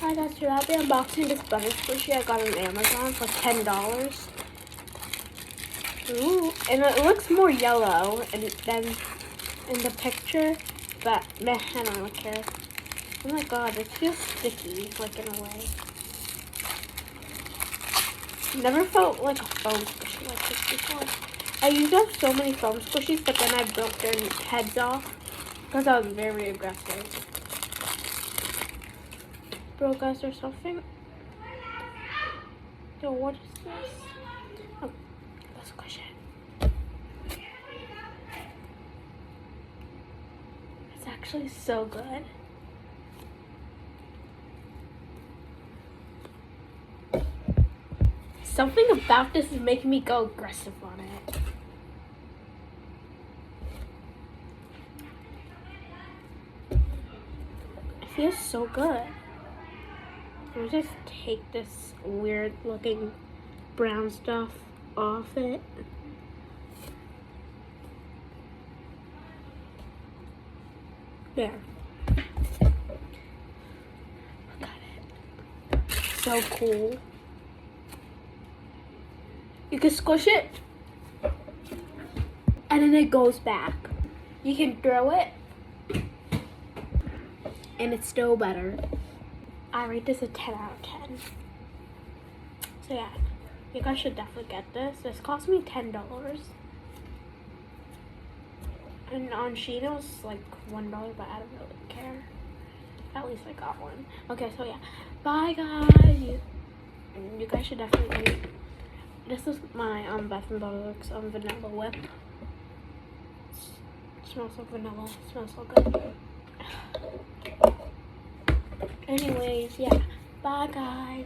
Hi guys, today I'll be unboxing this butter squishy I got on Amazon for $10. Ooh, and it looks more yellow than in the picture, but meh, I don't really care. Oh my god, it feels sticky, like in a way. Never felt like a foam squishy like this before. I used up so many foam squishies, but then I broke their heads off because I was very aggressive. Bro, guys, there's something. Yo, what is this? Oh, let's squish it. It's actually so good. Something about this is making me go aggressive on it. It feels so good. Let me just take this weird looking brown stuff off it. There. Look at it. So cool. You can squish it and then it goes back. You can throw it and it's still better. I rate this a 10 out of 10. So yeah, you guys should definitely get this. This cost me $10. And on Shein it was like $1, but I don't really care. At least I got one. Okay, so yeah. Bye guys. You guys should definitely eat. This is my Bath and Body Works vanilla whip. It smells like vanilla. It smells so good. Anyways, yeah. Bye guys.